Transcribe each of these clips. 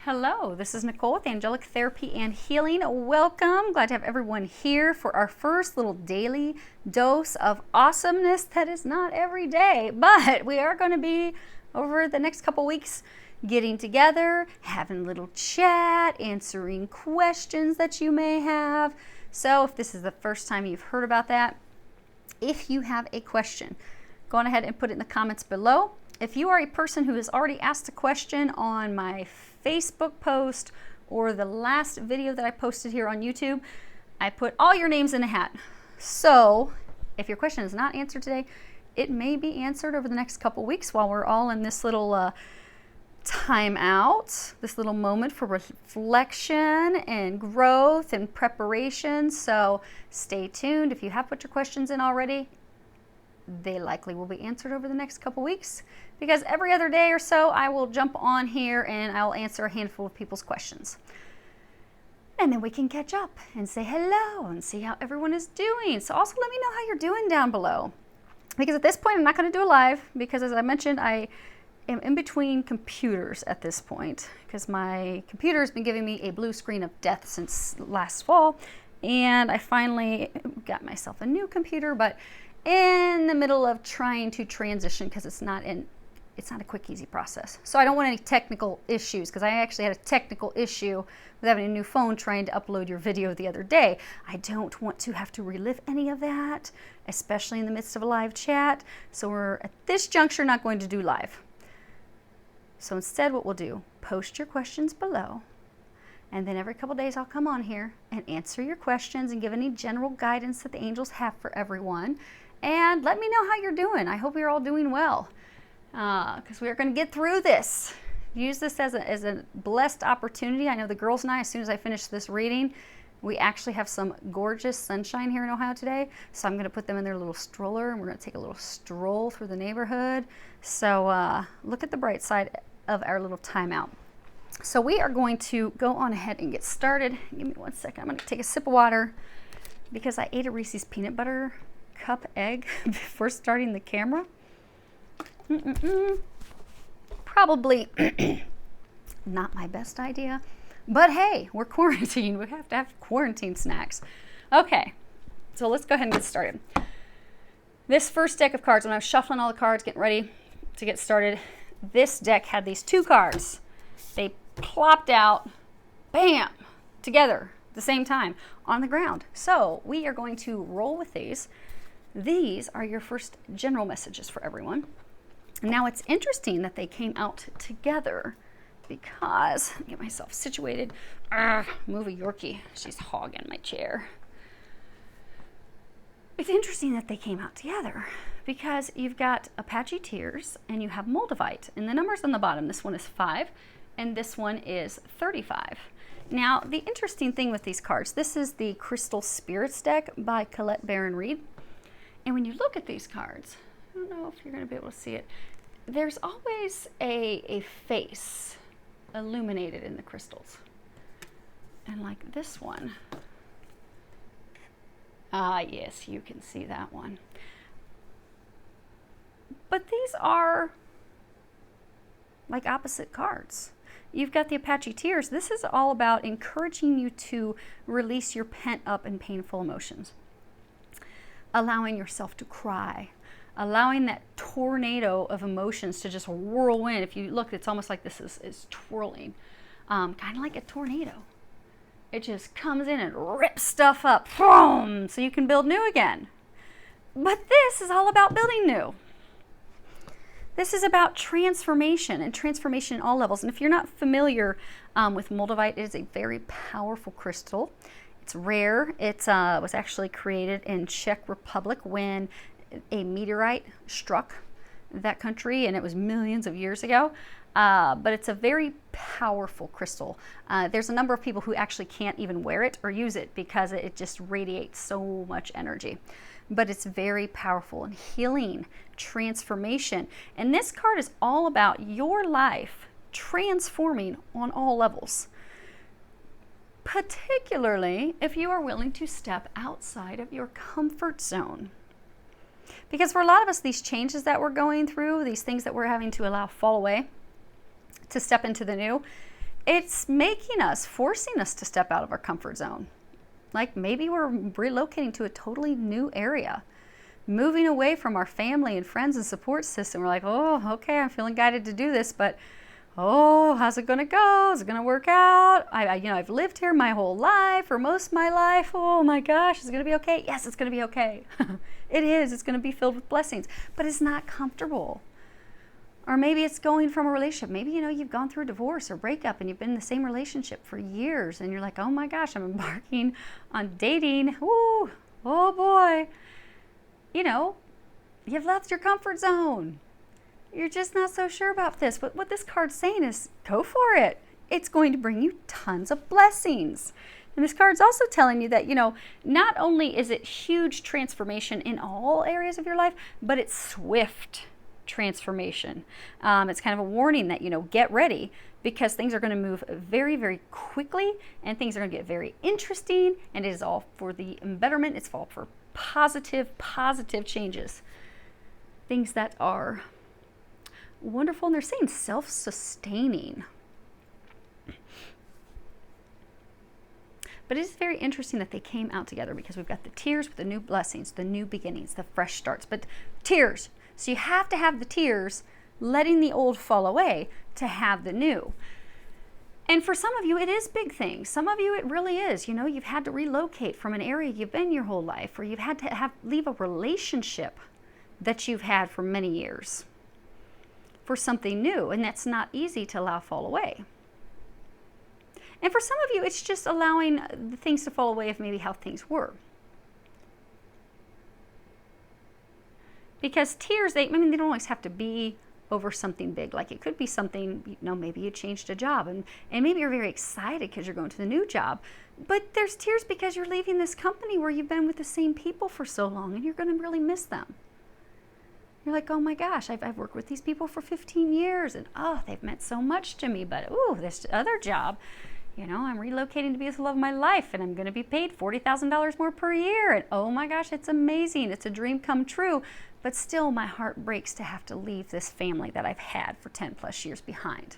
Hello, this is Nicole with Angelic Therapy and Healing. Welcome. Glad to have everyone here for our first little daily dose of awesomeness that is not every day, but we are going to be over the next couple weeks getting together, having a little chat, answering questions that you may have. So if this is the first time you've heard about that, if you have a question, go on ahead and put it in the comments below. If you are a person who has already asked a question on my Facebook post or the last video that I posted here on YouTube, I put all your names in a hat. So if your question is not answered today, it may be answered over the next couple weeks while we're all in this little time out, this little moment for reflection and growth and preparation. So stay tuned. If you have put your questions in already, they likely will be answered over the next couple weeks, because every other day or so I will jump on here and I'll answer a handful of people's questions. And then we can catch up and say hello and see how everyone is doing. So also let me know how you're doing down below, because at this point I'm not going to do a live, because as I mentioned, I am in between computers at this point because my computer has been giving me a blue screen of death since last fall, and I finally got myself a new computer, but in the middle of trying to transition because it's not a quick, easy process. So I don't want any technical issues, because I actually had a technical issue with having a new phone trying to upload your video the other day. I don't want to have to relive any of that, especially in the midst of a live chat. So we're at this juncture not going to do live. So instead what we'll do, post your questions below, and then every couple days I'll come on here and answer your questions and give any general guidance that the angels have for everyone. And let me know how you're doing. I hope you're all doing well, because we are going to get through this. Use this as a blessed opportunity. I know the girls and I, as soon as I finish this reading, we actually have some gorgeous sunshine here in Ohio today. So I'm going to put them in their little stroller and we're going to take a little stroll through the neighborhood. So look at the bright side of our little timeout. So we are going to go on ahead and get started. Give me 1 second. I'm going to take a sip of water because I ate a Reese's peanut butter cup egg before starting the camera. Probably not my best idea, but hey, we're quarantined. We have to have quarantine snacks. Okay, so let's go ahead and get started. This first deck of cards, when I was shuffling all the cards, getting ready to get started, this deck had these two cards. They plopped out, bam, together at the same time on the ground. So we are going to roll with these. These are your first general messages for everyone. Now it's interesting that they came out together because, let me get myself situated. Move a Yorkie. She's hogging my chair. It's interesting that they came out together because you've got Apache Tears and you have Moldavite. And the numbers on the bottom, this one is 5 and this one is 35. Now, the interesting thing with these cards, this is the Crystal Spirits deck by Colette Baron Reed. And when you look at these cards, I don't know if you're going to be able to see it, there's always a face illuminated in the crystals. And like this one. Yes, you can see that one. But these are like opposite cards. You've got the Apache Tears. This is all about encouraging you to release your pent up and painful emotions. Allowing yourself to cry, allowing that tornado of emotions to just whirl in. If you look, it's almost like this is twirling, kind of like a tornado. It just comes in and rips stuff up, boom, so you can build new again. But this is all about building new. This is about transformation, and transformation in all levels. And if you're not familiar with Moldavite, it is a very powerful crystal. It's rare. It was actually created in Czech Republic when a meteorite struck that country, and it was millions of years ago. But it's a very powerful crystal. There's a number of people who actually can't even wear it or use it because it just radiates so much energy. But it's very powerful in healing, transformation. And this card is all about your life transforming on all levels. Particularly if you are willing to step outside of your comfort zone. Because for a lot of us, these changes that we're going through, these things that we're having to allow fall away to step into the new, it's making us, forcing us to step out of our comfort zone. Like maybe we're relocating to a totally new area, moving away from our family and friends and support system. We're like, oh, okay, I'm feeling guided to do this, but oh, how's it going to go? Is it going to work out? I've lived here my whole life, or most of my life. Oh my gosh, is it going to be okay? Yes, it's going to be okay. It is. It's going to be filled with blessings, but it's not comfortable. Or maybe it's going from a relationship. Maybe, you've gone through a divorce or breakup and you've been in the same relationship for years and you're like, oh my gosh, I'm embarking on dating. Ooh, oh boy. You've left your comfort zone. You're just not so sure about this. But what this card's saying is go for it. It's going to bring you tons of blessings. And this card's also telling you that, not only is it huge transformation in all areas of your life, but it's swift transformation. It's kind of a warning that, get ready, because things are going to move very, very quickly and things are going to get very interesting, and it is all for the betterment. It's all for positive changes. Things that are wonderful, and they're saying self-sustaining. But it is very interesting that they came out together, because we've got the tears with the new blessings, the new beginnings, the fresh starts. But tears. So you have to have the tears, letting the old fall away, to have the new. And for some of you, it is big things. Some of you, it really is. You've had to relocate from an area you've been your whole life, or you've had to leave a relationship that you've had for many years for something new. And that's not easy to allow fall away. And for some of you, it's just allowing the things to fall away of maybe how things were. Because tears, they don't always have to be over something big. Like it could be something, maybe you changed a job and maybe you're very excited because you're going to the new job. But there's tears because you're leaving this company where you've been with the same people for so long and you're going to really miss them. You're like, oh my gosh, I've worked with these people for 15 years and they've meant so much to me. But this other job, I'm relocating to be with the love of my life and I'm going to be paid $40,000 more per year. And oh my gosh, it's amazing. It's a dream come true. But still, my heart breaks to have to leave this family that I've had for 10 plus years behind.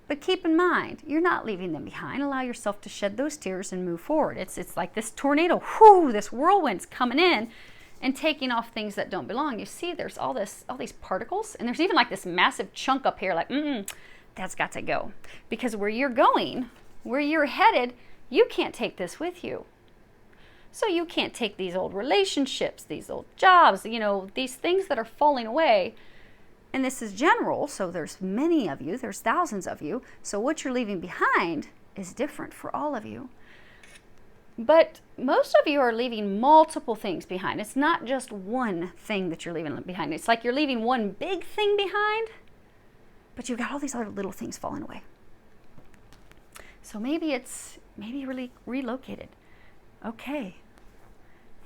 But keep in mind, you're not leaving them behind. Allow yourself to shed those tears and move forward. It's like this tornado, this whirlwind's coming in and taking off things that don't belong. You see, there's all these particles, and there's even like this massive chunk up here, like, that's got to go. Because where you're going, where you're headed, you can't take this with you. So you can't take these old relationships, these old jobs, these things that are falling away. And this is general, so there's many of you, there's thousands of you. So what you're leaving behind is different for all of you. But most of you are leaving multiple things behind. It's not just one thing that you're leaving behind. It's like you're leaving one big thing behind, but you've got all these other little things falling away. So maybe you really relocated. Okay.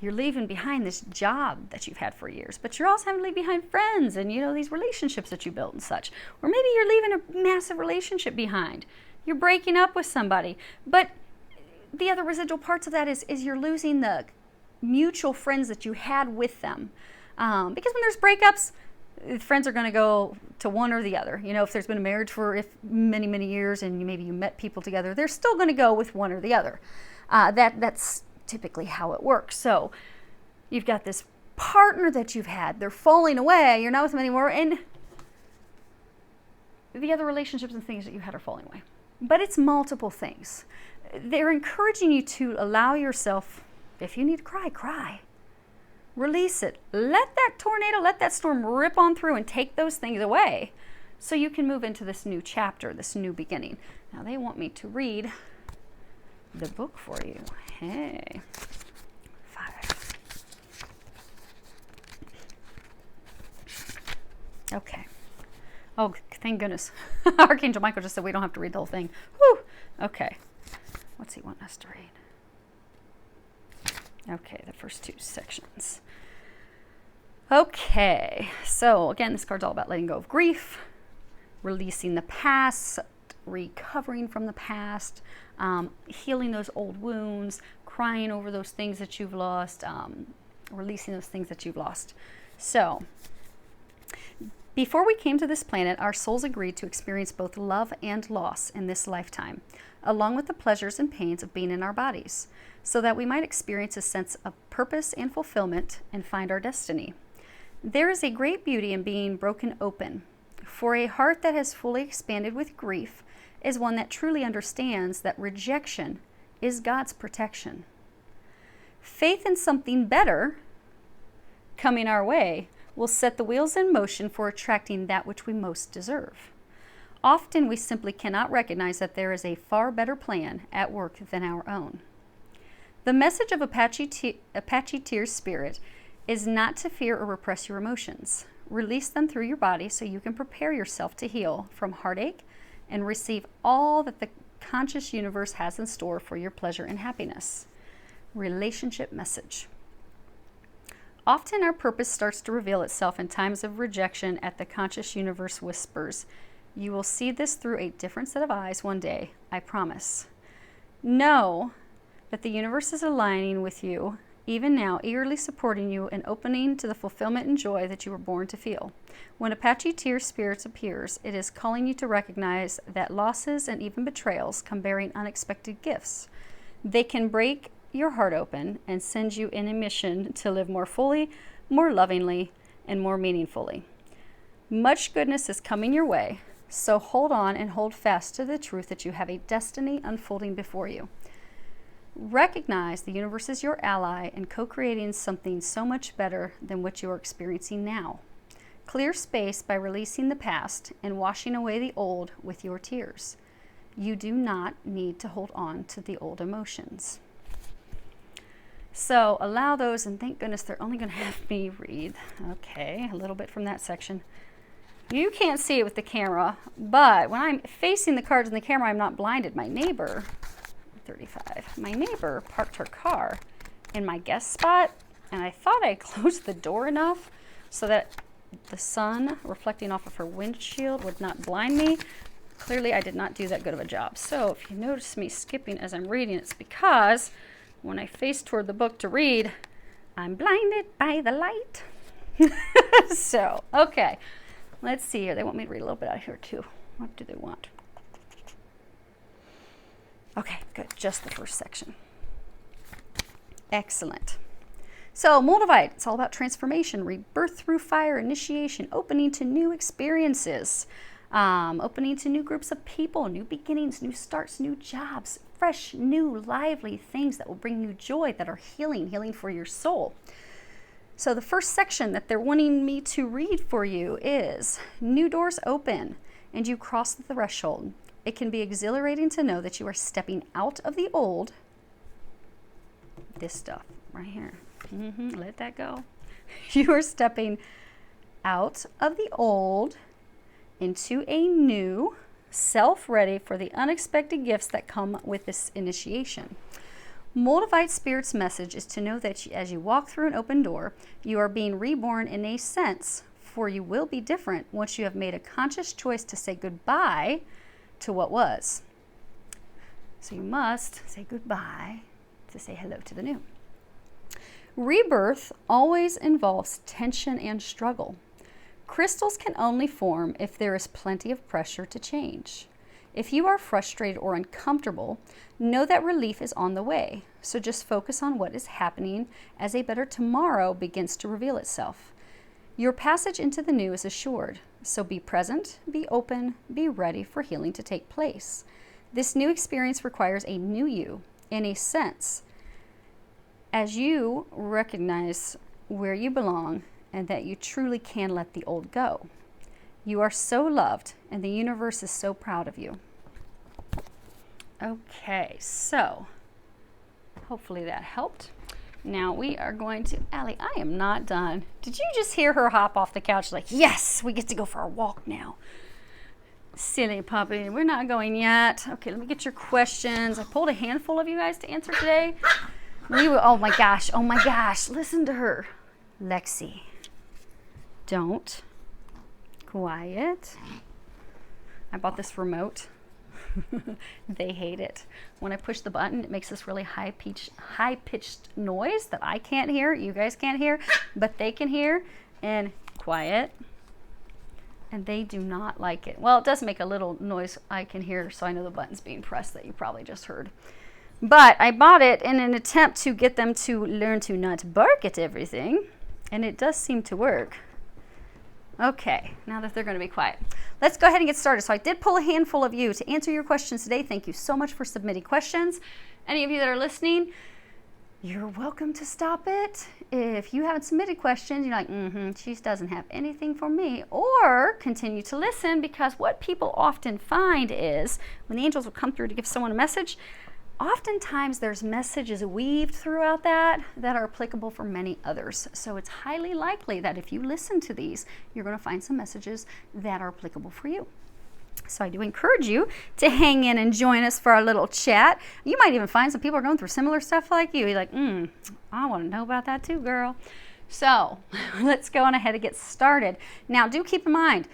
You're leaving behind this job that you've had for years, but you're also having to leave behind friends and, these relationships that you built and such. Or maybe you're leaving a massive relationship behind. You're breaking up with somebody. But the other residual parts of that is you're losing the mutual friends that you had with them. Because when there's breakups, friends are going to go to one or the other. If there's been a marriage for many, many years and maybe you met people together, they're still going to go with one or the other. That's typically how it works. So you've got this partner that you've had, they're falling away, you're not with them anymore, and the other relationships and things that you had are falling away. But it's multiple things. They're encouraging you to allow yourself, if you need to cry. Release it. Let that tornado, let that storm rip on through and take those things away so you can move into this new chapter, this new beginning. Now they want me to read the book for you. Hey. 5. Okay. Oh, thank goodness. Archangel Michael just said we don't have to read the whole thing. Whew. Okay. What's he want us to read? Okay, the first 2 sections. Okay. So, again, this card's all about letting go of grief, releasing the past, recovering from the past, healing those old wounds, crying over those things that you've lost, releasing those things that you've lost. So Before we came to this planet, our souls agreed to experience both love and loss in this lifetime, along with the pleasures and pains of being in our bodies, so that we might experience a sense of purpose and fulfillment and find our destiny. There is a great beauty in being broken open, for a heart that has fully expanded with grief is one that truly understands that rejection is God's protection. Faith in something better coming our way will set the wheels in motion for attracting that which we most deserve. Often we simply cannot recognize that there is a far better plan at work than our own. The message of Apache Tear's spirit is not to fear or repress your emotions. Release them through your body so you can prepare yourself to heal from heartache and receive all that the conscious universe has in store for your pleasure and happiness. Relationship message. Often our purpose starts to reveal itself in times of rejection at the conscious universe whispers. You will see this through a different set of eyes one day, I promise. Know that the universe is aligning with you, even now, eagerly supporting you and opening to the fulfillment and joy that you were born to feel. When Apache Tear Spirits appears, it is calling you to recognize that losses and even betrayals come bearing unexpected gifts. They can break your heart open and send you in a mission to live more fully, more lovingly, and more meaningfully. Much goodness is coming your way, so hold on and hold fast to the truth that you have a destiny unfolding before you. Recognize the universe is your ally in co-creating something so much better than what you are experiencing now. Clear space by releasing the past and washing away the old with your tears. You do not need to hold on to the old emotions. So allow those, and thank goodness they're only going to have me read. Okay, a little bit from that section. You can't see it with the camera, but when I'm facing the cards in the camera, I'm not blinded. My neighbor parked her car in my guest spot, and I thought I closed the door enough so that the sun reflecting off of her windshield would not blind me. Clearly, I did not do that good of a job. So if you notice me skipping as I'm reading, it's because when I face toward the book to read, I'm blinded by the light. So, okay. Let's see here. They want me to read a little bit out of here, too. What do they want? Okay, good. Just the first section. Excellent. So, Moldavite, it's all about transformation, rebirth through fire, initiation, opening to new experiences, opening to new groups of people, new beginnings, new starts, new jobs, fresh, new, lively things that will bring you joy, that are healing for your soul. So the first section that they're wanting me to read for you is new doors open and you cross the threshold. It can be exhilarating to know that you are stepping out of the old, this stuff right here. Let that go. You are stepping out of the old into a new, self-ready for the unexpected gifts that come with this initiation. Moldavite Spirit's message is to know that as you walk through an open door, you are being reborn in a sense, for you will be different once you have made a conscious choice to say goodbye to what was. So you must say goodbye to say hello to the new. Rebirth always involves tension and struggle. Crystals can only form if there is plenty of pressure to change. If you are frustrated or uncomfortable, know that relief is on the way. So just focus on what is happening as a better tomorrow begins to reveal itself. Your passage into the new is assured. So be present, be open, be ready for healing to take place. This new experience requires a new you, in a sense, as you recognize where you belong and that you truly can let the old go. You are so loved, and the universe is so proud of you. Okay, so hopefully that helped. Now we are going to, Allie, I am not done. Did you just hear her hop off the couch like, yes, we get to go for a walk now? Silly puppy, we're not going yet. Okay, let me get your questions. I pulled a handful of you guys to answer today. Oh my gosh, listen to her. Lexi, don't. Quiet. I bought this remote. They hate it. When I push the button, it makes this really high-pitched noise that I can't hear, you guys can't hear, but they can hear. And quiet. and they do not like it. Well, it does make a little noise I can hear, so I know the button's being pressed that you probably just heard. But I bought it in an attempt to get them to learn to not bark at everything, and it does seem to work. Okay, now that they're going to be quiet, let's go ahead and get started. So I did pull a handful of you to answer your questions today. Thank you so much for submitting questions. Any of you that are listening, you're welcome to stop it. If you haven't submitted questions, you're like, she doesn't have anything for me. Or continue to listen, because what people often find is when the angels will come through to give someone a message, oftentimes there's messages weaved throughout that are applicable for many others. So it's highly likely that if you listen to these, you're going to find some messages that are applicable for you. So I do encourage you to hang in and join us for our little chat. You might even find some people are going through similar stuff like you. You're like, I want to know about that too, girl. So let's go on ahead and get started. Now, do keep in mind,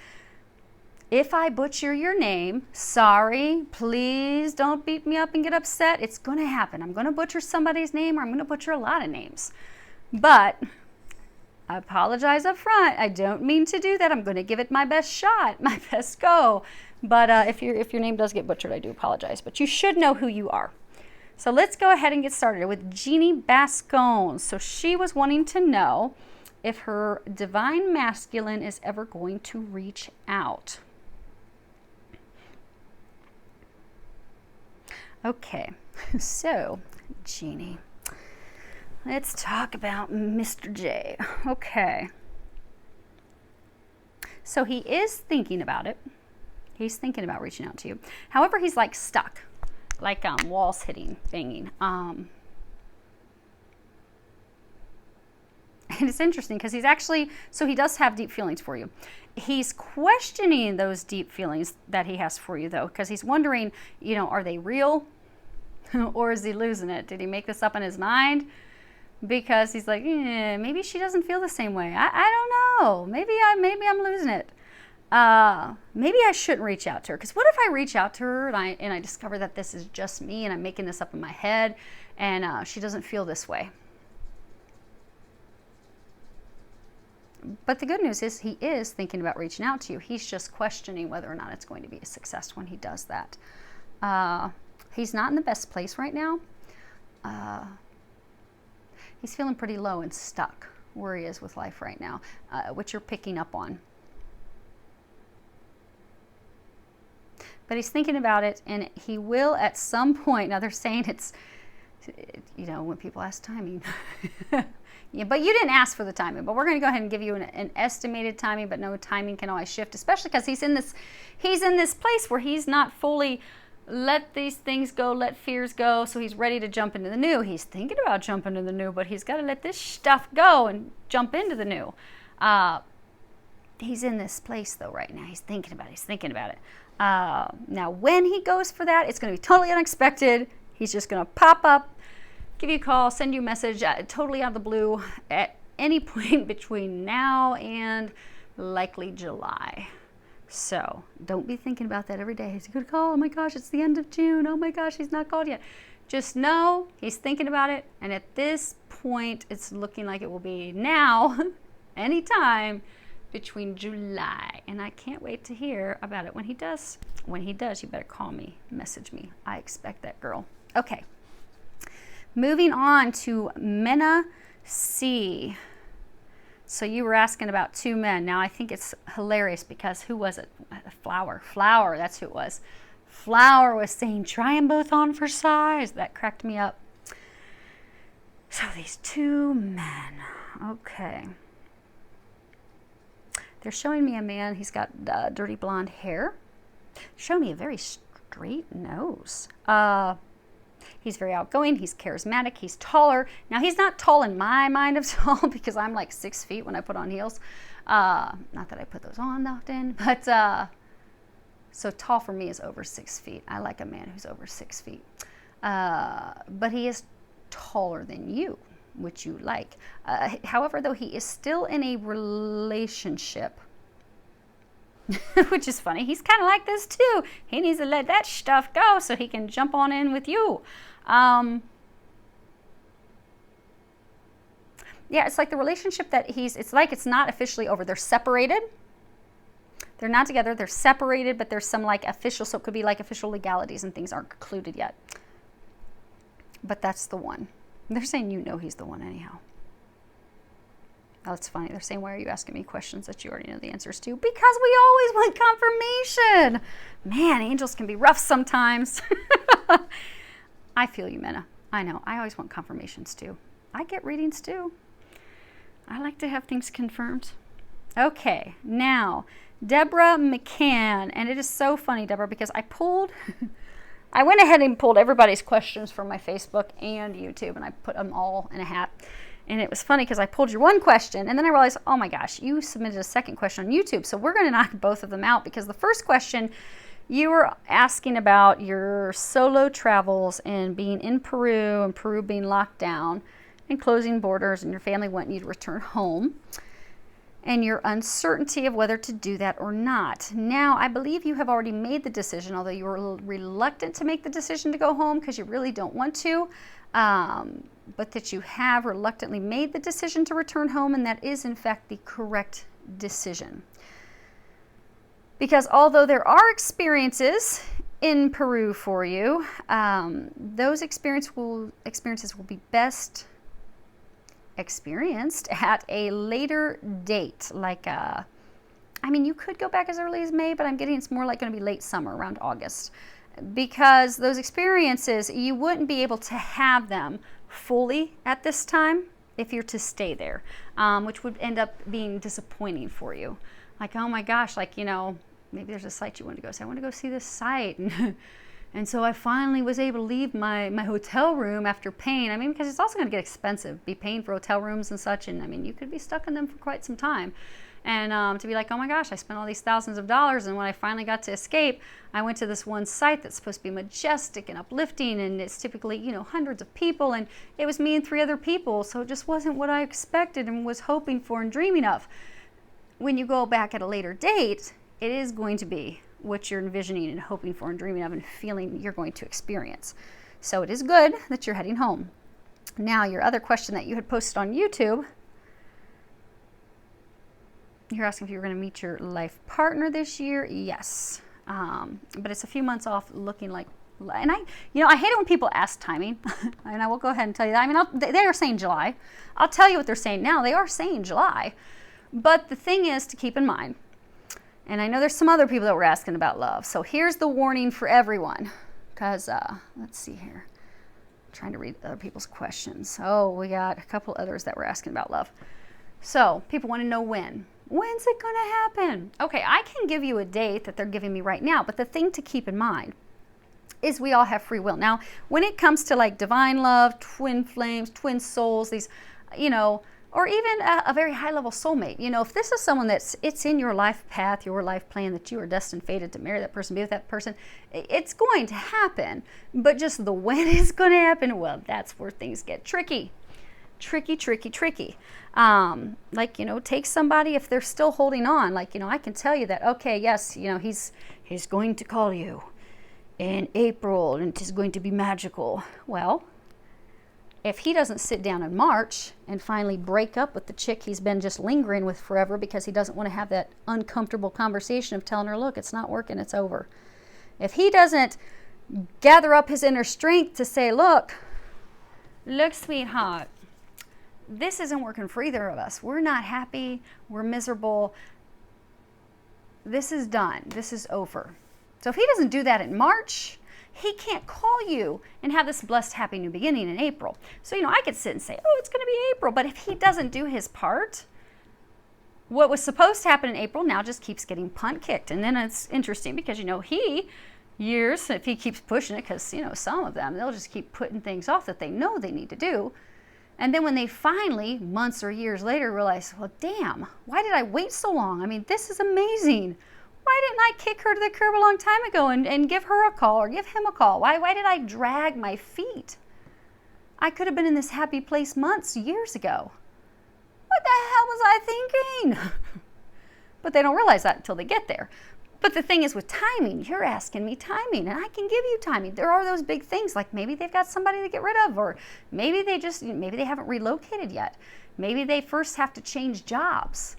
if I butcher your name, sorry, please don't beat me up and get upset. It's going to happen. I'm going to butcher somebody's name, or I'm going to butcher a lot of names. But I apologize up front. I don't mean to do that. I'm going to give it my best shot, my best go. But if your name does get butchered, I do apologize. But you should know who you are. So let's go ahead and get started with Jeanie Bascone. So she was wanting to know if her divine masculine is ever going to reach out. Okay, so Jeanie, let's talk about Mr. J. Okay. So he is thinking about it. He's thinking about reaching out to you. However, he's like stuck, like walls hitting, banging. And it's interesting because he's actually, so he does have deep feelings for you. He's questioning those deep feelings that he has for you, though, because he's wondering, are they real? Or is he losing it? Did he make this up in his mind? Because he's like, maybe she doesn't feel the same way. I don't know. Maybe I'm losing it. Maybe I shouldn't reach out to her. Because what if I reach out to her and I discover that this is just me and I'm making this up in my head and she doesn't feel this way? But the good news is he is thinking about reaching out to you. He's just questioning whether or not it's going to be a success when he does that. He's not in the best place right now. He's feeling pretty low and stuck where he is with life right now, which you're picking up on. But he's thinking about it, and he will at some point. Now they're saying it's, when people ask timing. Yeah, but you didn't ask for the timing. But we're going to go ahead and give you an estimated timing, but no, timing can always shift, especially because he's in this place where he's not fully let these things go, let fears go, so he's ready to jump into the new. He's thinking about jumping into the new, but he's got to let this stuff go and jump into the new. He's in this place, though, right now. He's thinking about it. Now, when he goes for that, it's going to be totally unexpected. He's just going to pop up, give you a call, send you a message totally out of the blue at any point between now and likely July. So don't be thinking about that every day. He's going to call. Oh my gosh, it's the end of June. Oh my gosh, he's not called yet. Just know he's thinking about it. And at this point, it's looking like it will be now, anytime between July. And I can't wait to hear about it when he does. When he does, you better call me, message me. I expect that, girl. Okay. Moving on to Mena C. So you were asking about two men. Now I think it's hilarious because who was it? Flower, that's who it was. Flower was saying, try them both on for size. That cracked me up. So these two men. Okay. They're showing me a man. He's got dirty blonde hair. Showing me a very straight nose. He's very outgoing. He's charismatic. He's taller. Now, he's not tall in my mind of tall because I'm like 6 feet when I put on heels. Not that I put those on often, but so tall for me is over 6 feet. I like a man who's over 6 feet. But he is taller than you, which you like. However, though, he is still in a relationship, which is funny. He's kind of like this too. He needs to let that stuff go so he can jump on in with you. Yeah, it's like the relationship that it's like it's not officially over. They're separated, They're not together. They're separated, but there's some like official, so it could be like official legalities and things aren't concluded yet. But that's the one. They're saying you know he's the one anyhow. Oh, it's funny. They're saying, why are you asking me questions that you already know the answers to? Because we always want confirmation. Man, angels can be rough sometimes. I feel you, Mena. I know. I always want confirmations too. I get readings too. I like to have things confirmed. Okay, now, Deborah McCann. And it is so funny, Deborah, because I went ahead and pulled everybody's questions from my Facebook and YouTube, and I put them all in a hat. And it was funny because I pulled your one question, and then I realized, oh my gosh, you submitted a second question on YouTube. So we're going to knock both of them out, because the first question, you were asking about your solo travels and being in Peru, and Peru being locked down and closing borders, and your family wanting you to return home, and your uncertainty of whether to do that or not. Now, I believe you have already made the decision, although you were reluctant to make the decision to go home because you really don't want to. But that you have reluctantly made the decision to return home, and that is in fact the correct decision. Because although there are experiences in Peru for you, those experiences will be best experienced at a later date. Like, you could go back as early as May, but I'm getting it's more like going to be late summer, around August. Because those experiences, you wouldn't be able to have them fully at this time if you're to stay there, which would end up being disappointing for you. Like, oh my gosh, like, maybe there's a site you want to go see. I want to go see this site. And so I finally was able to leave my hotel room after paying. Because it's also going to get expensive, be paying for hotel rooms and such. And you could be stuck in them for quite some time. And to be like, oh my gosh, I spent all these thousands of dollars, and when I finally got to escape, I went to this one site that's supposed to be majestic and uplifting, and it's typically, hundreds of people, and it was me and 3 other people, so it just wasn't what I expected and was hoping for and dreaming of. When you go back at a later date, it is going to be what you're envisioning and hoping for and dreaming of and feeling you're going to experience. So it is good that you're heading home. Now, your other question that you had posted on YouTube, you're asking if you were going to meet your life partner this year. Yes. But it's a few months off, looking like, and I hate it when people ask timing, and I will go ahead and tell you that. They are saying July. I'll tell you what they're saying now. They are saying July. But the thing is to keep in mind, and I know there's some other people that were asking about love. So here's the warning for everyone, because let's see here. I'm trying to read other people's questions. Oh, we got a couple others that were asking about love. So people want to know when. When's it going to happen? Okay, I can give you a date that they're giving me right now, but the thing to keep in mind is we all have free will. Now, when it comes to like divine love, twin flames, twin souls, these, or even a very high level soulmate, if this is someone it's in your life path, your life plan, that you are destined, fated to marry that person, be with that person, it's going to happen. But just the when it's going to happen, well, that's where things get tricky. Tricky. Take somebody if they're still holding on. I can tell you that, okay, yes, he's going to call you in April and it is going to be magical. Well, if he doesn't sit down in March and finally break up with the chick he's been just lingering with forever because he doesn't want to have that uncomfortable conversation of telling her, look, it's not working, it's over. If he doesn't gather up his inner strength to say, look, sweetheart, this isn't working for either of us. We're not happy. We're miserable. This is done. This is over. So if he doesn't do that in March, he can't call you and have this blessed, happy new beginning in April. So, I could sit and say, oh, it's going to be April. But if he doesn't do his part, what was supposed to happen in April now just keeps getting punt kicked. And then it's interesting because, if he keeps pushing it, because, some of them, they'll just keep putting things off that they know they need to do. And then when they finally, months or years later, realize, well, damn, why did I wait so long? This is amazing. Why didn't I kick her to the curb a long time ago and give her a call or give him a call? Why did I drag my feet? I could have been in this happy place months, years ago. What the hell was I thinking? But they don't realize that until they get there. But the thing is with timing, you're asking me timing, and I can give you timing. There are those big things, like maybe they've got somebody to get rid of, or maybe they haven't relocated yet. Maybe they first have to change jobs.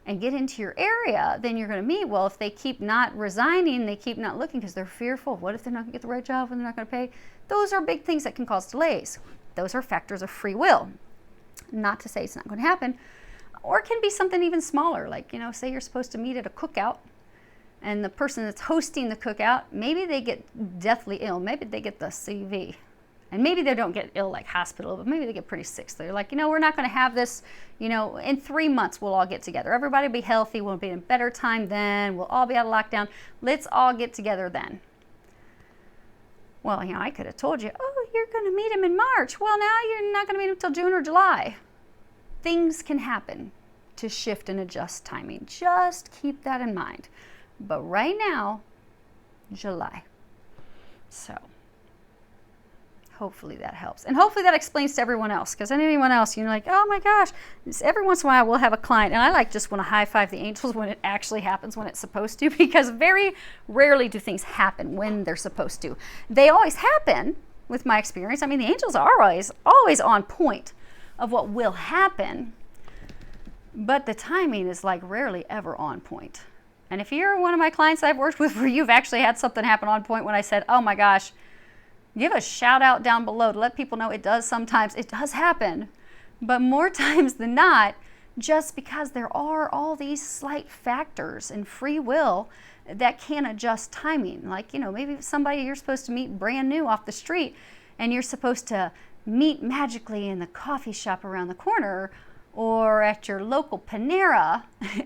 and get into your area, then you're going to meet. Well, if they keep not resigning, they keep not looking because they're fearful. What if they're not going to get the right job and they're not going to pay? Those are big things that can cause delays. Those are factors of free will. Not to say it's not going to happen. Or it can be something even smaller, like, you know, say you're supposed to meet at a cookout, and the person that's hosting the cookout, maybe they get deathly ill. Maybe they get the CV. And maybe they don't get ill like hospital, but maybe they get pretty sick. So they're like, you know, we're not going to have this, you know, in 3 months we'll all get together. Everybody will be healthy. We'll be in better time then. We'll all be out of lockdown. Let's all get together then. Well, you know, I could have told you, oh, you're going to meet him in March. Well, now you're not going to meet him until June or July. Things can happen to shift and adjust timing. Just keep that in mind. But right now, July. So hopefully that helps. And hopefully that explains to everyone else, because anyone else, you're like, oh my gosh, every once in a while we'll have a client, and I like just want to high five the angels when it actually happens when it's supposed to, because very rarely do things happen when they're supposed to. They always happen, with my experience. I mean, the angels are always on point of what will happen, but the timing is like rarely ever on point. And if you're one of my clients I've worked with where you've actually had something happen on point when I said, oh my gosh, give a shout out down below to let people know it does sometimes. It does happen. But more times than not, just because there are all these slight factors in free will that can adjust timing. Like, you know, maybe somebody you're supposed to meet brand new off the street and you're supposed to meet magically in the coffee shop around the corner or at your local Panera,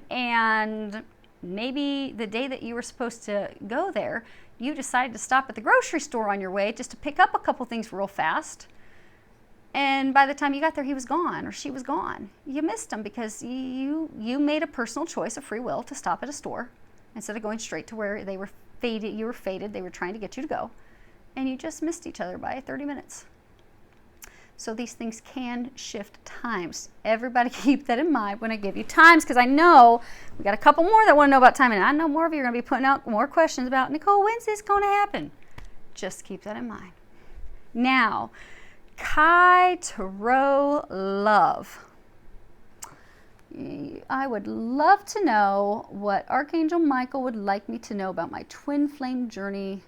and maybe the day that you were supposed to go there, you decided to stop at the grocery store on your way just to pick up a couple things real fast. And by the time you got there, he was gone or she was gone. You missed him because you made a personal choice of free will to stop at a store instead of going straight to where they were fated. You were fated. They were trying to get you to go. And you just missed each other by 30 minutes. So these things can shift times. Everybody keep that in mind when I give you times, because I know we got a couple more that want to know about timing. I know more of you are going to be putting out more questions about, Nicole, when's this going to happen? Just keep that in mind. Now, keitarotlove. I would love to know what Archangel Michael would like me to know about my twin flame journey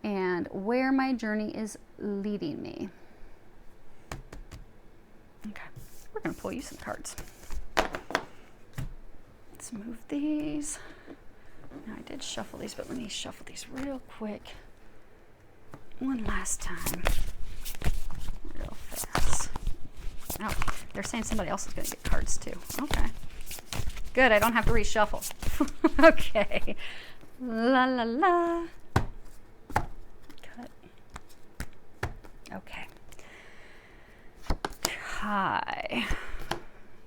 and where my journey is leading me. Okay, we're going to pull you some cards. Let's move these. Now, I did shuffle these, but let me shuffle these real quick. One last time. Real fast. Oh, they're saying somebody else is going to get cards too. Okay. Good, I don't have to reshuffle. Okay. La la la. Cut. Okay. Hi.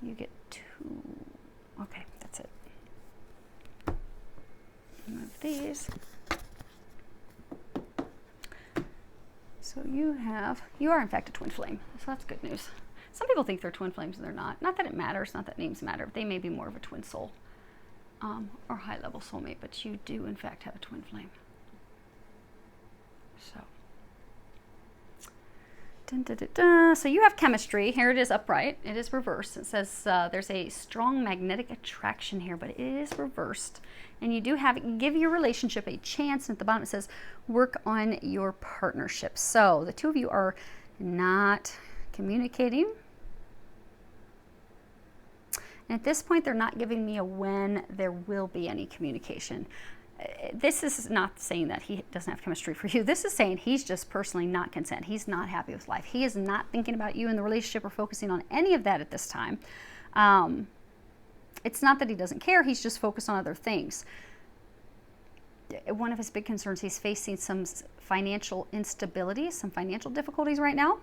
You get 2. Okay, that's it. Move these. So you are in fact a twin flame. So that's good news. Some people think they're twin flames and they're not. Not that it matters, not that names matter. They may be more of a twin soul or high level soulmate, but you do in fact have a twin flame. So. Dun, dun, dun, dun. So you have chemistry. Here it is upright. It is reversed. It says there's a strong magnetic attraction here, but it is reversed. And you do give your relationship a chance. And at the bottom it says work on your partnership. So the two of you are not communicating. And at this point, they're not giving me a when there will be any communication. This is not saying that he doesn't have chemistry for you. This is saying he's just personally not content. He's not happy with life. He is not thinking about you in the relationship or focusing on any of that at this time. It's not that he doesn't care. He's just focused on other things. One of his big concerns, he's facing some financial instability, some financial difficulties right now.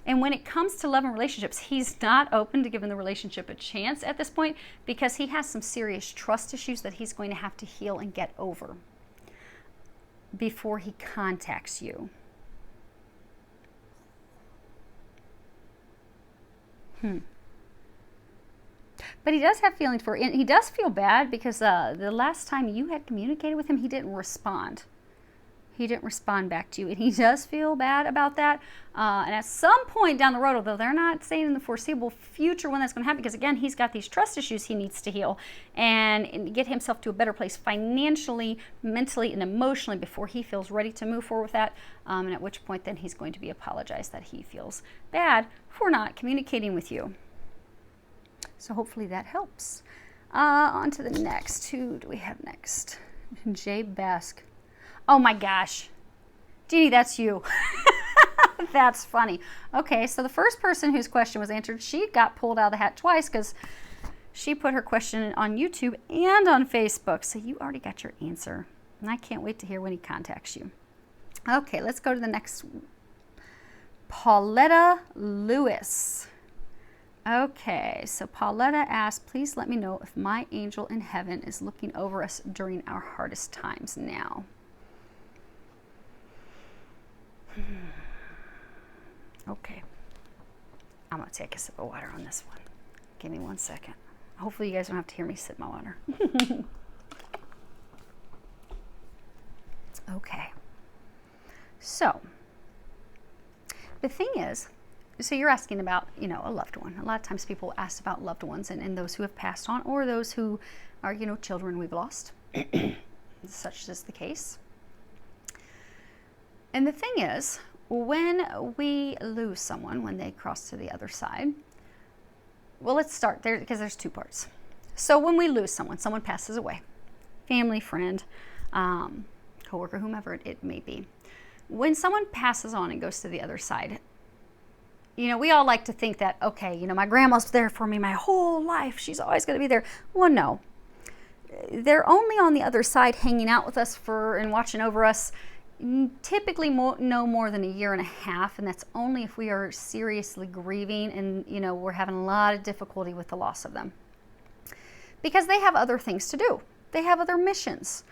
And when it comes to love and relationships, he's not open to giving the relationship a chance at this point because he has some serious trust issues that he's going to have to heal and get over before he contacts you. But he does have feelings for it. He does feel bad because the last time you had communicated with him, he didn't respond. He didn't respond back to you, and he does feel bad about that. And at some point down the road, although they're not saying in the foreseeable future when that's going to happen, because again, he's got these trust issues he needs to heal and get himself to a better place financially, mentally, and emotionally before he feels ready to move forward with that. And at which point then he's going to be apologized that he feels bad for not communicating with you. So hopefully that helps. On to the next. Who do we have next? Jeanie Bascone. Oh my gosh. Jeanie, that's you. That's funny. Okay, so the first person whose question was answered, she got pulled out of the hat twice because she put her question on YouTube and on Facebook. So you already got your answer. And I can't wait to hear when he contacts you. Okay, let's go to the next. Pauletta Lewis. Okay, so Pauletta asked, please let me know if my angel in heaven is looking over us during our hardest times now. Okay, I'm going to take a sip of water on this one. Give me 1 second. Hopefully you guys don't have to hear me sip my water. Okay, so the thing is, so you're asking about, a loved one. A lot of times people ask about loved ones and those who have passed on, or those who are, children we've lost. Such is the case. And the thing is, when we lose someone, when they cross to the other side, well, let's start there because there's two parts. So when we lose someone passes away, family, friend, coworker, whomever it may be. When someone passes on and goes to the other side, we all like to think that, okay, my grandma's there for me my whole life. She's always going to be there. Well, no. They're only on the other side hanging out with us and watching over us typically no more than 1.5 years, and that's only if we are seriously grieving and, we're having a lot of difficulty with the loss of them. Because they have other things to do. They have other missions.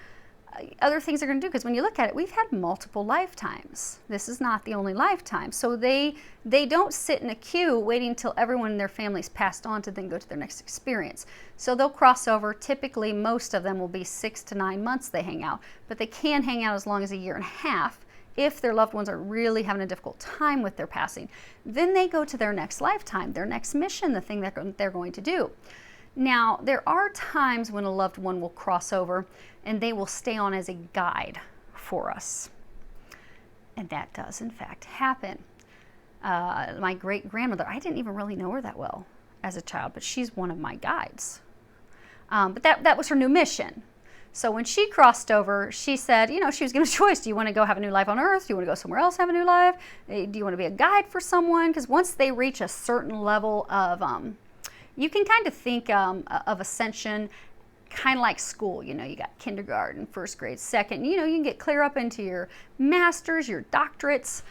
Other things they're going to do, because when you look at it, we've had multiple lifetimes. This is not the only lifetime. So they don't sit in a queue waiting until everyone in their family's passed on to then go to their next experience. So they'll cross over. Typically, most of them will be 6 to 9 months they hang out, but they can hang out as long as 1.5 years if their loved ones are really having a difficult time with their passing. Then they go to their next lifetime, their next mission, the thing that they're going to do. Now, there are times when a loved one will cross over and they will stay on as a guide for us. And that does, in fact, happen. My great-grandmother, I didn't even really know her that well as a child, but she's one of my guides. But that was her new mission. So when she crossed over, she said, she was given a choice. Do you want to go have a new life on Earth? Do you want to go somewhere else, have a new life? Do you want to be a guide for someone? Because once they reach a certain level of you can kind of think of ascension kind of like school. You got kindergarten, first grade, second. You can get clear up into your masters, your doctorates.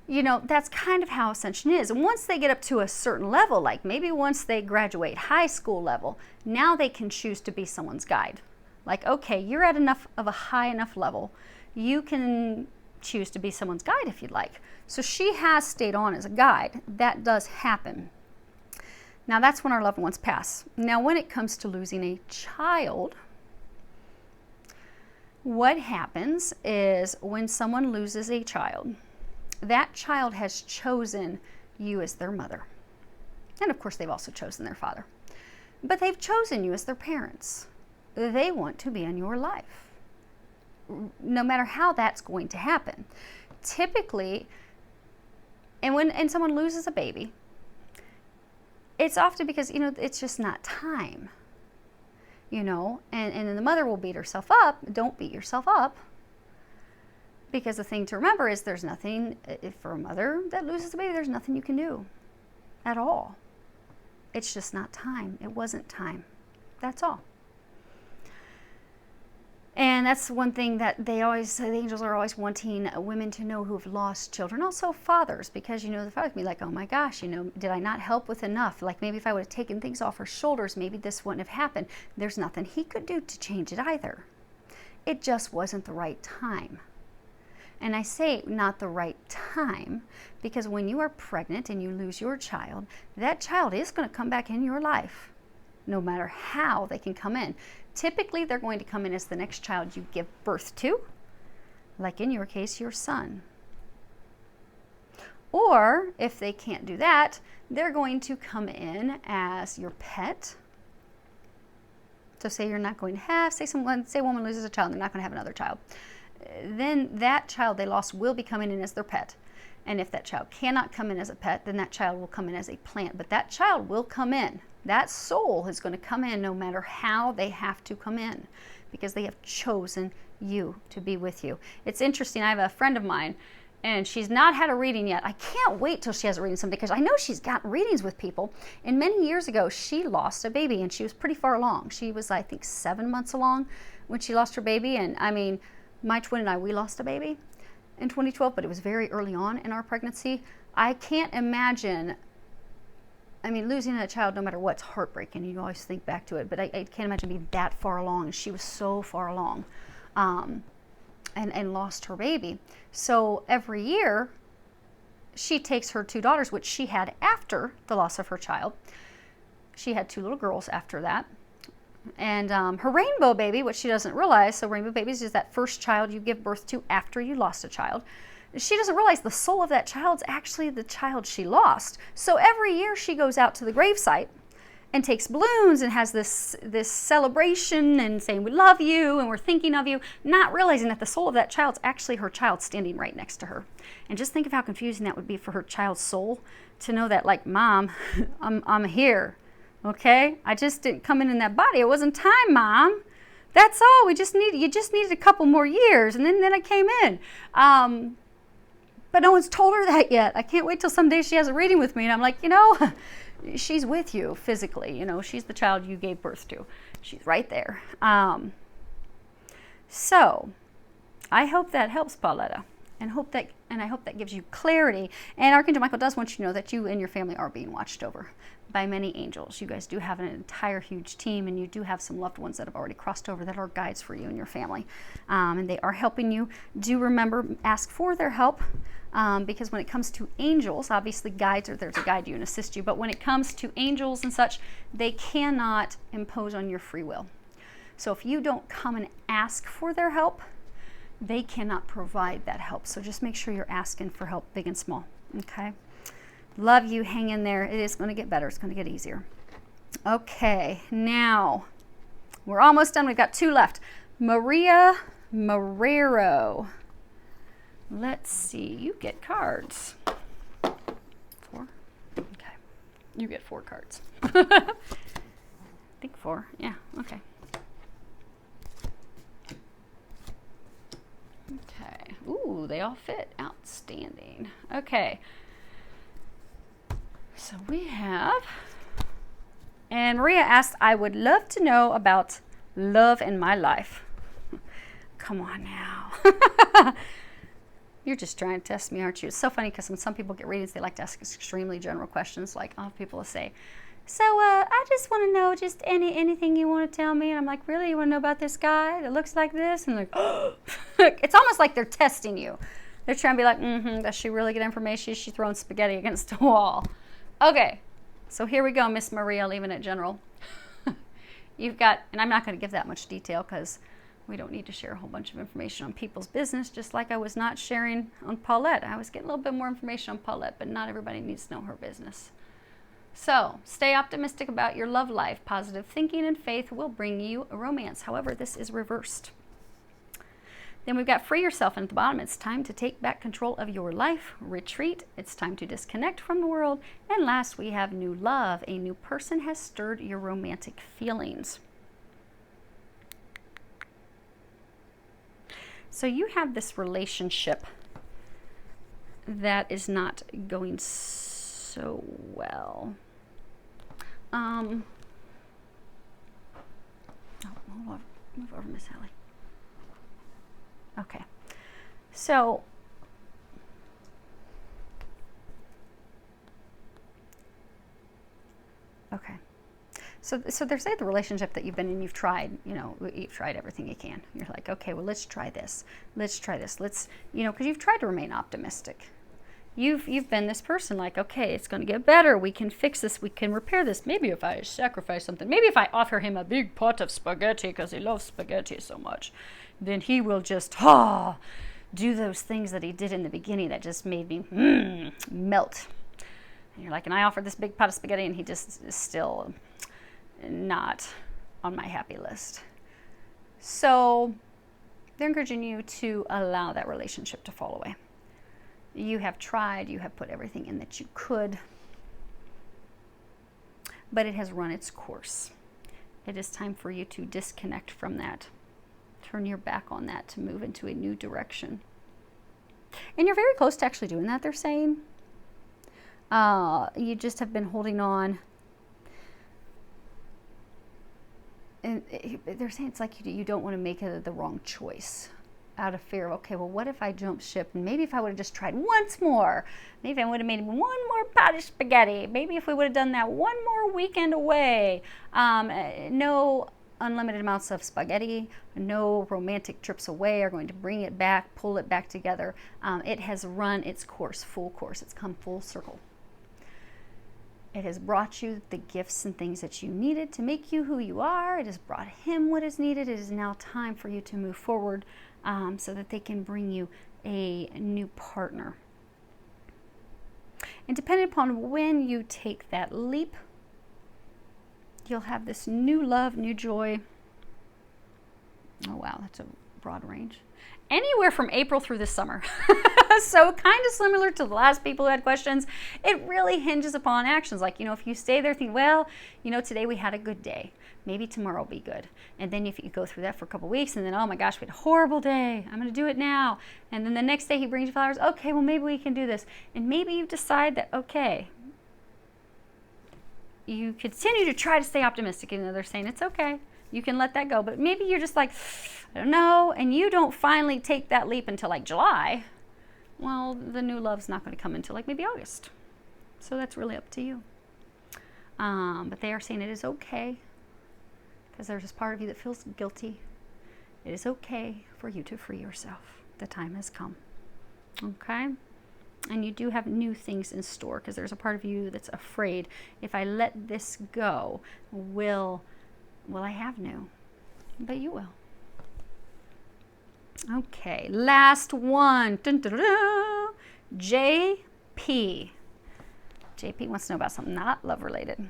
That's kind of how ascension is. And once they get up to a certain level, like maybe once they graduate high school level, now they can choose to be someone's guide. Like, okay, you're at enough of a high enough level. You can choose to be someone's guide if you'd like. So she has stayed on as a guide. That does happen. Now, that's when our loved ones pass. Now, when it comes to losing a child, what happens is when someone loses a child, that child has chosen you as their mother. And of course, they've also chosen their father. But they've chosen you as their parents. They want to be in your life, no matter how that's going to happen. Typically, and when someone loses a baby, it's often because, it's just not time, and then the mother will beat herself up. Don't beat yourself up. Because the thing to remember is there's nothing, for a mother that loses a baby, there's nothing you can do at all. It's just not time. It wasn't time. That's all. And that's one thing that the angels are always wanting women to know who have lost children. Also fathers, because, the father can be like, oh my gosh, did I not help with enough? Like maybe if I would have taken things off her shoulders, maybe this wouldn't have happened. There's nothing he could do to change it either. It just wasn't the right time. And I say not the right time because when you are pregnant and you lose your child, that child is going to come back in your life, no matter how they can come in. Typically, they're going to come in as the next child you give birth to, like in your case, your son. Or if they can't do that, they're going to come in as your pet. So say you're not going to have, say a woman loses a child and they're not going to have another child. Then that child they lost will be coming in as their pet. And if that child cannot come in as a pet, then that child will come in as a plant. But that child will come in. That soul is going to come in no matter how they have to come in, because they have chosen you to be with you. It's interesting. I have a friend of mine, and she's not had a reading yet. I can't wait till she has a reading someday, because I know she's got readings with people. And many years ago, she lost a baby, and she was pretty far along. She was, I think, 7 months along when she lost her baby. And I mean, my twin and I, we lost a baby in 2012, but it was very early on in our pregnancy. I can't imagine, I mean, losing a child, no matter what, it's heartbreaking. You always think back to it, but I can't imagine being that far along. And she was so far along, and lost her baby. So every year, she takes her 2 daughters, which she had after the loss of her child. She had 2 little girls after that. And her rainbow baby, which she doesn't realize, so rainbow babies is that first child you give birth to after you lost a child. She doesn't realize the soul of that child's actually the child she lost. So every year she goes out to the gravesite and takes balloons and has this celebration and saying, we love you and we're thinking of you, not realizing that the soul of that child's actually her child standing right next to her. And just think of how confusing that would be for her child's soul to know that, like, Mom, I'm here. Okay, I just didn't come in that body. It wasn't time, Mom. That's all. You just needed a couple more years, and then I came in. But no one's told her that yet. I can't wait till someday she has a reading with me, and I'm like, she's with you physically. She's the child you gave birth to. She's right there. So I hope that helps, Pauletta, and I hope that gives you clarity. And Archangel Michael does want you to know that you and your family are being watched over by many angels. You guys do have an entire huge team, and you do have some loved ones that have already crossed over that are guides for you and your family. And they are helping you. Do remember, ask for their help, because when it comes to angels, obviously guides are there to guide you and assist you, but when it comes to angels and such, they cannot impose on your free will. So if you don't come and ask for their help, they cannot provide that help. So just make sure you're asking for help, big and small. Okay? Love you. Hang in there. It is going to get better. It's going to get easier. Okay, now we're almost done. We've got 2 left. Marrero. Let's see. You get cards. 4? Okay. You get 4 cards. I think 4. Yeah, okay. Okay. Ooh, they all fit. Outstanding. Okay. So we have, and Maria asked, I would love to know about love in my life. Come on now. You're just trying to test me, aren't you? It's so funny because when some people get readings, they like to ask extremely general questions, like I'll have people will say, so I just want to know just anything you want to tell me. And I'm like, really? You want to know about this guy that looks like this? And they're like, oh. It's almost like they're testing you. They're trying to be like, does she really get information? Is she throwing spaghetti against the wall? Okay, so here we go, Miss Maria, leaving it general. You've got, and I'm not going to give that much detail because we don't need to share a whole bunch of information on people's business, just like I was not sharing on Paulette. I was getting a little bit more information on Paulette, but not everybody needs to know her business. So, stay optimistic about your love life. Positive thinking and faith will bring you a romance. However, this is reversed. Then we've got free yourself, and at the bottom, it's time to take back control of your life. Retreat. It's time to disconnect from the world. And last, we have new love. A new person has stirred your romantic feelings. So you have this relationship that is not going so well. Hold on. Move over, Miss Hallie. Okay, so so they're saying the relationship that you've been in, you've tried everything you can. You're like, okay, well, let's try this, because you've tried to remain optimistic. You've been this person like, okay, it's going to get better, we can fix this, we can repair this, maybe if I sacrifice something, maybe if I offer him a big pot of spaghetti because he loves spaghetti so much, then he will just do those things that he did in the beginning that just made me melt. And you're like, and I offered this big pot of spaghetti and he just is still not on my happy list. So they're encouraging you to allow that relationship to fall away. You have tried, you have put everything in that you could, but it has run its course. It is time for you to disconnect from that. Turn your back on that to move into a new direction. And you're very close to actually doing that, they're saying. You just have been holding on. And they're saying it's like you don't want to make the wrong choice out of fear of, okay, well, what if I jump ship? And maybe if I would have just tried once more, maybe I would have made one more pot of spaghetti. Maybe if we would have done that one more weekend away. No unlimited amounts of spaghetti, no romantic trips away are going to bring it back, pull it back together. It has run its course, full course. It's come full circle. It has brought you the gifts and things that you needed to make you who you are. It has brought him what is needed. It is now time for you to move forward so that they can bring you a new partner. And depending upon when you take that leap, you'll have this new love, new joy. Oh, wow, that's a broad range. Anywhere from April through the summer. So kind of similar to the last people who had questions. It really hinges upon actions. Like, if you stay there thinking, well, today we had a good day. Maybe tomorrow will be good. And then if you go through that for a couple weeks and then, oh my gosh, we had a horrible day. I'm going to do it now. And then the next day he brings you flowers. Okay, well, maybe we can do this. And maybe you decide that, okay, you continue to try to stay optimistic. And they're saying it's okay. You can let that go. But maybe you're just like, I don't know. And you don't finally take that leap until like July. Well, the new love's not going to come until like maybe August. So that's really up to you. But they are saying it is okay. Because there's this part of you that feels guilty. It is okay for you to free yourself. The time has come. Okay? And you do have new things in store. Because there's a part of you that's afraid. If I let this go, will I have new? But you will. Okay, last one. Dun, dun, dun, dun. JP. JP wants to know about something not love related.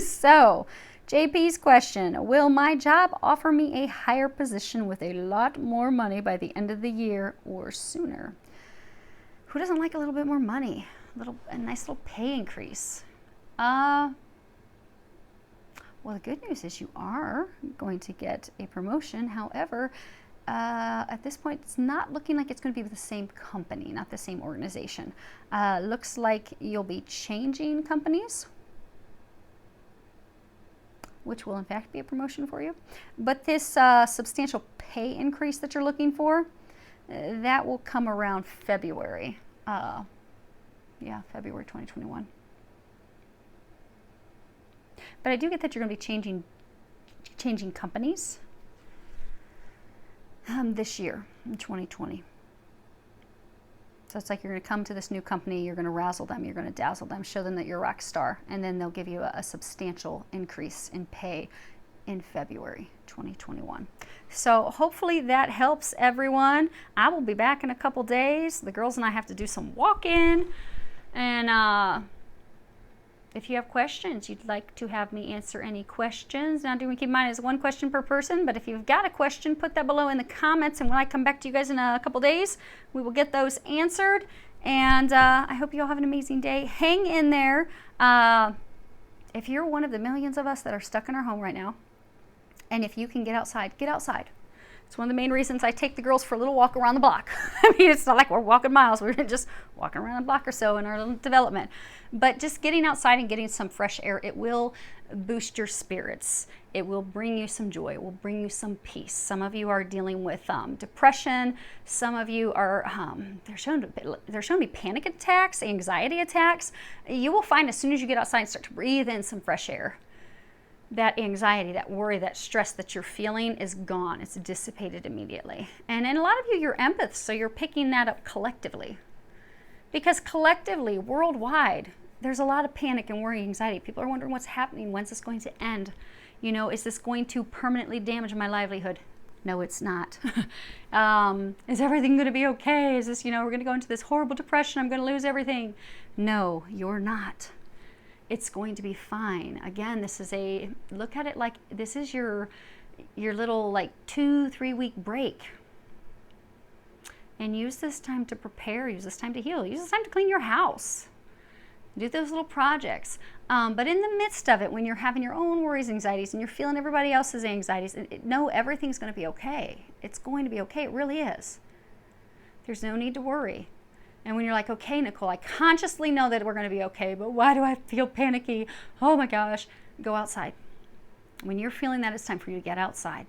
So, JP's question, will my job offer me a higher position with a lot more money by the end of the year or sooner? Who doesn't like a little bit more money? A nice little pay increase. Well, the good news is you are going to get a promotion. However, at this point, it's not looking like it's going to be with the same company, not the same organization. Looks like you'll be changing companies, which will in fact be a promotion for you. But this substantial pay increase that you're looking for, that will come around February. February 2021. But I do get that you're going to be changing companies this year in 2020. So it's like you're going to come to this new company, you're going to razzle them, you're going to dazzle them, show them that you're a rock star, and then they'll give you a substantial increase in pay in February 2021. So hopefully that helps everyone. I will be back in a couple days. The girls and I have to do some walk-in, and if you have questions, you'd like to have me answer any questions. Now, do we keep in mind it's one question per person, but if you've got a question, put that below in the comments, and when I come back to you guys in a couple days, we will get those answered. And I hope you all have an amazing day. Hang in there. If you're one of the millions of us that are stuck in our home right now, and if you can get outside, get outside. It's one of the main reasons I take the girls for a little walk around the block. I mean, it's not like we're walking miles. We're just walking around a block or so in our little development. But just getting outside and getting some fresh air, it will boost your spirits. It will bring you some joy. It will bring you some peace. Some of you are dealing with depression. Some of you are, they're showing to be panic attacks, anxiety attacks. You will find as soon as you get outside and start to breathe in some fresh air, that anxiety, that worry, that stress that you're feeling is gone. It's dissipated immediately. And in a lot of you, you're empaths, so you're picking that up collectively. Because collectively, worldwide, there's a lot of panic and worry, anxiety. People are wondering what's happening. When's this going to end? Is this going to permanently damage my livelihood? No, it's not. Is everything going to be okay? Is this, we're going to go into this horrible depression. I'm going to lose everything. No, you're not. It's going to be fine. Again, look at it like this is your little 2-3 week break. And use this time to prepare, use this time to heal, use this time to clean your house. Do those little projects. But in the midst of it, when you're having your own worries, anxieties, and you're feeling everybody else's anxieties, know everything's going to be okay. It's going to be okay. It really is. There's no need to worry. And when you're like, okay, Nicole, I consciously know that we're going to be okay, but why do I feel panicky? Oh my gosh. Go outside. When you're feeling that, it's time for you to get outside.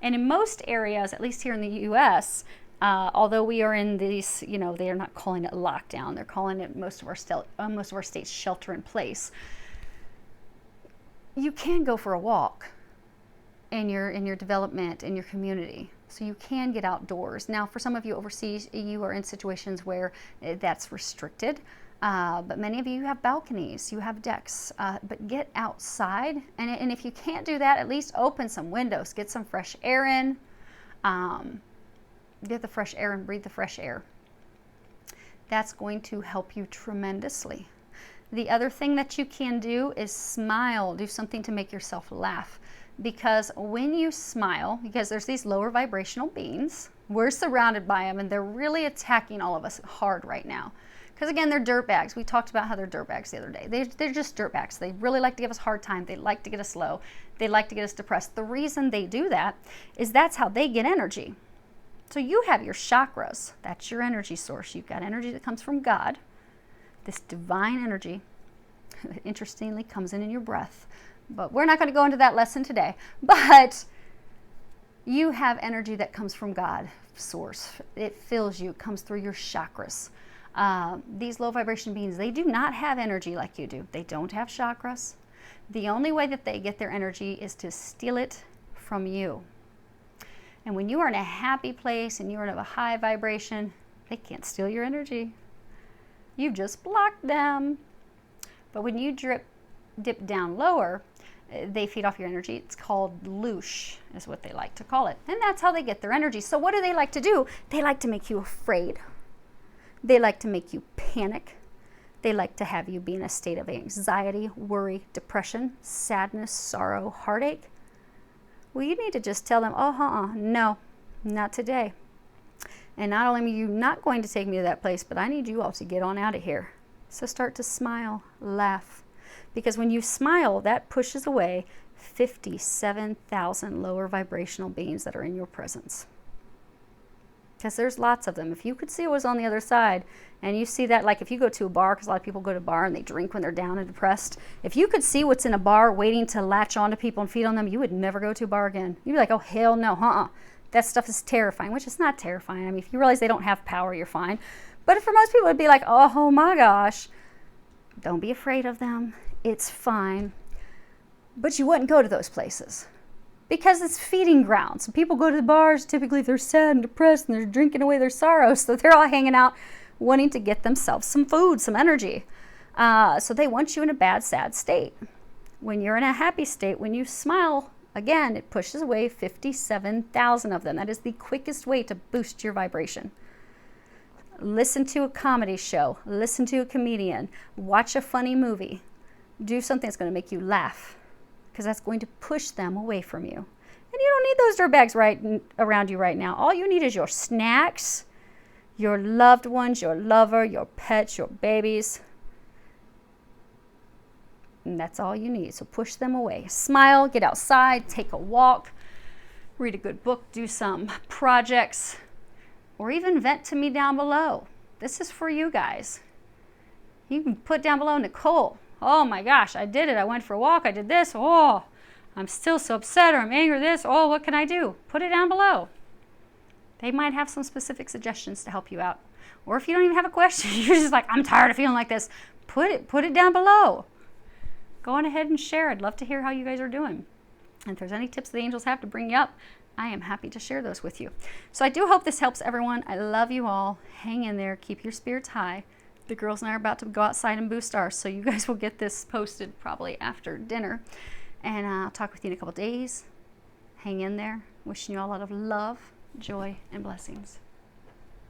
And in most areas, at least here in the U.S., although we are in these, they are not calling it lockdown. They're calling it most of our states shelter in place. You can go for a walk in your development, in your community. So you can get outdoors. Now, for some of you overseas, you are in situations where that's restricted. But many of you have balconies, you have decks. But get outside. And if you can't do that, at least open some windows. Get some fresh air in. Get the fresh air and breathe the fresh air. That's going to help you tremendously. The other thing that you can do is smile. Do something to make yourself laugh. Because when you smile, because there's these lower vibrational beings, we're surrounded by them and they're really attacking all of us hard right now. Because again, they're dirtbags. We talked about how they're dirtbags the other day. They're just dirtbags. They really like to give us a hard time. They like to get us low. They like to get us depressed. The reason they do that is that's how they get energy. So you have your chakras. That's your energy source. You've got energy that comes from God. This divine energy, interestingly, comes in your breath. But we're not going to go into that lesson today. But you have energy that comes from God, source. It fills you. It comes through your chakras. These low vibration beings, they do not have energy like you do. They don't have chakras. The only way that they get their energy is to steal it from you. And when you are in a happy place and you're in a high vibration, they can't steal your energy. You've just blocked them. But when you dip down lower, they feed off your energy. It's called loosh, is what they like to call it. And that's how they get their energy. So what do they like to do? They like to make you afraid. They like to make you panic. They like to have you be in a state of anxiety, worry, depression, sadness, sorrow, heartache. Well, you need to just tell them, no, not today. And not only are you not going to take me to that place, but I need you all to get on out of here. So start to smile, laugh. Because when you smile, that pushes away 57,000 lower vibrational beings that are in your presence. Because there's lots of them. If you could see what was on the other side, and you see that, like if you go to a bar, because a lot of people go to a bar and they drink when they're down and depressed. If you could see what's in a bar waiting to latch onto people and feed on them, you would never go to a bar again. You'd be like, oh, hell no, That stuff is terrifying, which is not terrifying. I mean, if you realize they don't have power, you're fine. But for most people, it'd be like, oh my gosh. Don't be afraid of them. It's fine. But you wouldn't go to those places. Because it's feeding grounds. So people go to the bars, typically if they're sad and depressed and they're drinking away their sorrow. So they're all hanging out wanting to get themselves some food, some energy. So they want you in a bad, sad state. When you're in a happy state, when you smile, again, it pushes away 57,000 of them. That is the quickest way to boost your vibration. Listen to a comedy show. Listen to a comedian. Watch a funny movie. Do something that's going to make you laugh. Because that's going to push them away from you. And you don't need those dirtbags right around you right now. All you need is your snacks, your loved ones, your lover, your pets, your babies. And that's all you need. So push them away. Smile, get outside, take a walk, read a good book, do some projects, or even vent to me down below. This is for you guys. You can put down below, Nicole, oh my gosh, I did it. I went for a walk. I did this. Oh, I'm still so upset, or I'm angry this. Oh, what can I do? Put it down below. They might have some specific suggestions to help you out. Or if you don't even have a question, you're just like, I'm tired of feeling like this. Put it down below. Go on ahead and share. I'd love to hear how you guys are doing. And if there's any tips the angels have to bring you up, I am happy to share those with you. So I do hope this helps everyone. I love you all. Hang in there. Keep your spirits high. The girls and I are about to go outside and boost ours, so you guys will get this posted probably after dinner. And I'll talk with you in a couple days. Hang in there. Wishing you all a lot of love, joy, and blessings.